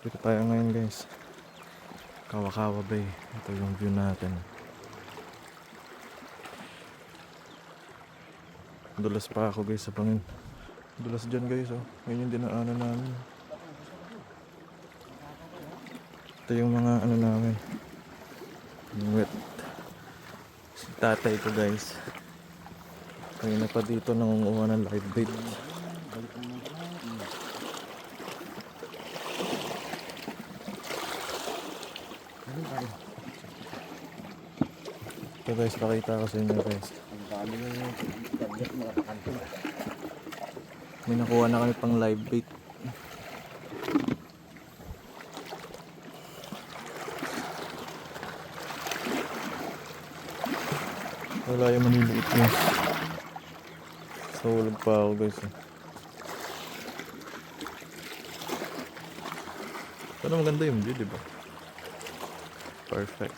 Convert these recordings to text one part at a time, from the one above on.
Dito tayo ngayon guys, Kawakawa Bay. Ito yung view natin. Dulas pa ako guys sa pangin. Dulas dyan guys, oh. Ngayon yung dinaanan namin. Ito yung mga ano namin, yung wet. Si tatay ko guys, kanina pa dito nangunguha ng live bait. Ito guys, pakita ko sa inyo guys. May nakuha na kami pang live bait. Wala yung maniliit niya. So ulag pa ako guys, eh. Pero maganda yung view, diba? Perfect.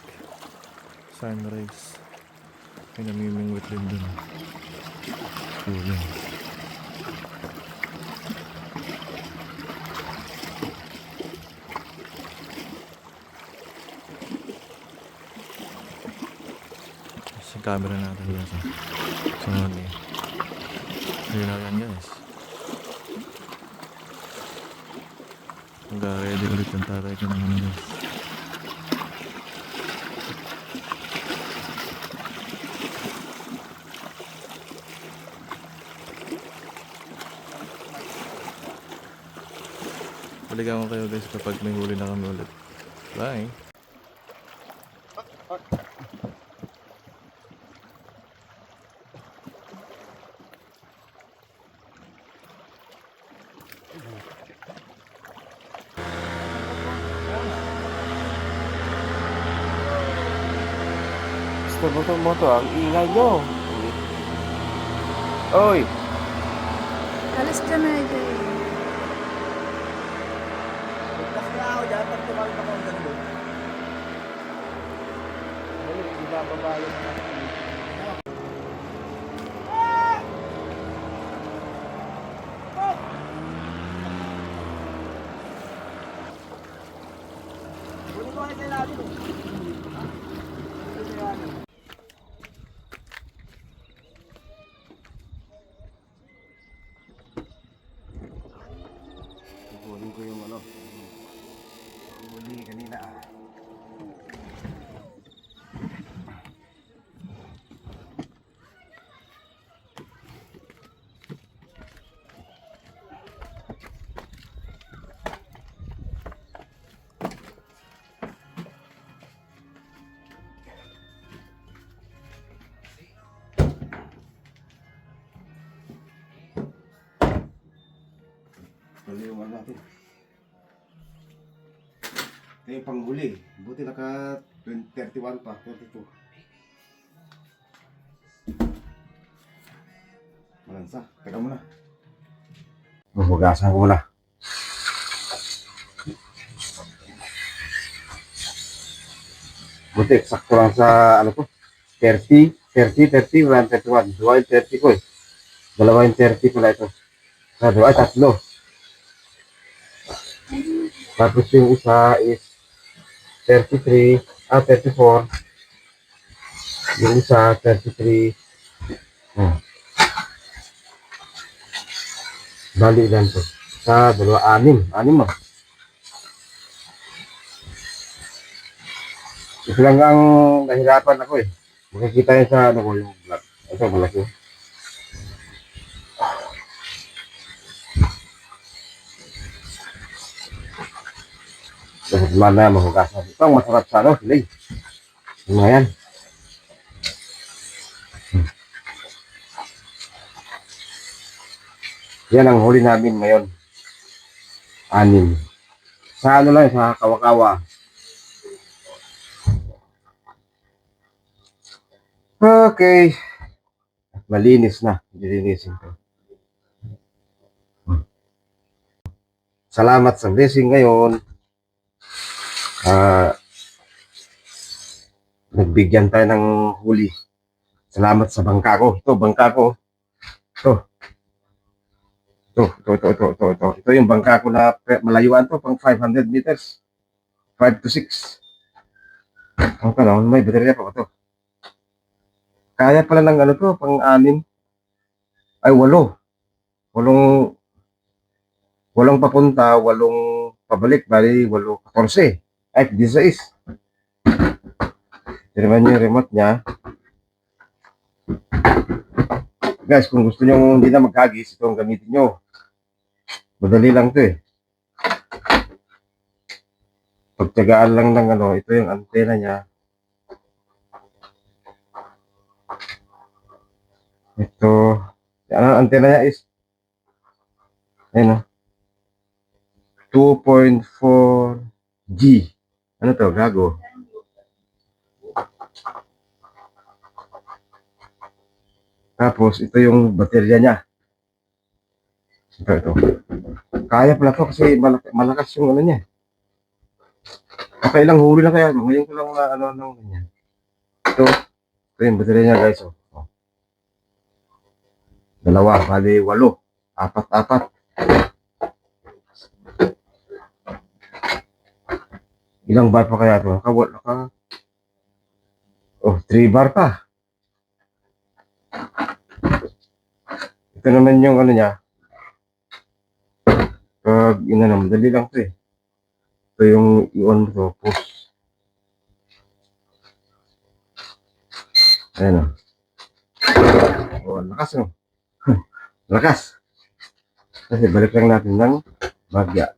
Sunrise. May namimingwit din dun. Yun. Sa camera natin guys. So okay. Ayun na yan guys. Mag-ready ulit yung tatay ko ng ano guys. Balikan ko kayo guys kapag may huli na kami ulit. Bye! Gusto mo to, ang ingay nyo. Oy! Alas ka na dyan. Ligtas na ako dyan, pag tumakal pa kong gando. Balik, di ba babayan na natin. Kunin ko kayo sa ilalim. Kukunin ko yung ano, huli kanina. Paliwangan natin. Ito yung panghuli. Buti naka 31 pa, 32. Malansa. Teka muna. Hugasan ko muna. Buti, sakto lang sa ano ko. 30, 31, 31. Dua yung 30 ko eh. Dalawa yung 30 pala ito. Sa dua, tatlo. Tapos yung isa is 33, 34. Yung isa, 33. Bali lang to. Sa dalawa, 6. 6 mo. Ito lang ang nahirapan ako eh. Makikita yun sa ano ko yung vlog. Ito, malaki. Dapat mana mahugasan. Ito ang masarap sa ano, siling. Yung mga yan. Yan ang huli namin ngayon. 6. Sa ano lang, sa Kawakawa. Okay. Malinis na. Dilinisin ko. Salamat sa blessing ngayon. Nagbigyan tayo ng huli. Salamat sa bangka ko. Ito, bangka ko. Ito. Ito. Ito yung bangka ko na malayuan to, pang 500 meters. 5 to 6. Ang kanon, may baterya pa ba to? Kaya pala ng ano to, pang 6. Ay, 8. Walong papunta, 8 pabalik, bali 8, 14. Ay, 16. Tinaman nyo yung remote niya. Guys, kung gusto nyo hindi na maghagis, itong gamitin nyo. Madali lang to eh. Pagtyagaan lang ng ano, ito yung antena niya. Ito, ano antena niya is, ayun o, 2.4 G. Ano to, gago? Tapos, ito yung baterya niya. Ito. Kaya pala to kasi malakas yung ano niya. Kakailang huli na kaya. Ngayon ko lang na ano ng ganyan. Ito yung baterya niya guys. Oh. Dalawa, bali 8. Apat. Ilang bar pa kaya ito? Oh, 3 bar pa. Ito naman yung ano niya. Pag naman, madali lang ito eh. Ito yung i-on mo ito, push. Ayan o. Oh, lakas o. Lakas. Kasi balik lang natin ng bagya.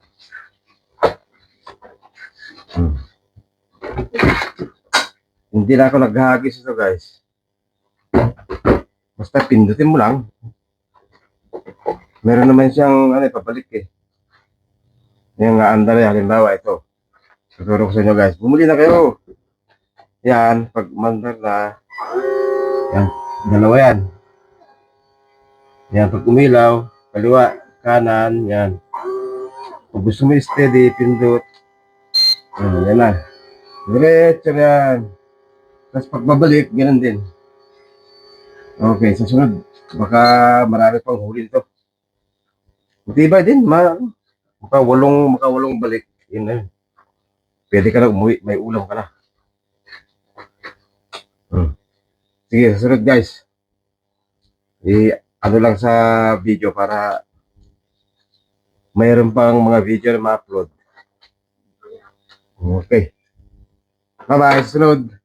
Hindi na ako naghahagis ito guys. Basta pindutin mo lang. Meron naman siyang ano, pabalik eh. Yung andar yan, halimbawa ito. Tuturo ko sa inyo guys. Bumili na kayo. Yan, pag mandar na. Yan, dalawa yan. Yan, pag umilaw, kaliwa, kanan, yan. Pag gusto mo steady, pindot. Yan na. Diretso yan. Tapos pag babalik, ganun din. Okay, sa sunod, baka marami pang huli ito. Matibay din, makawalong balik. Yun na yun. Pwede ka na umuwi, may ulam ka na. Sige, sa sunod guys. Ano lang sa video para mayroon pang mga video na ma-upload. Okay. Bye-bye, sa sunod.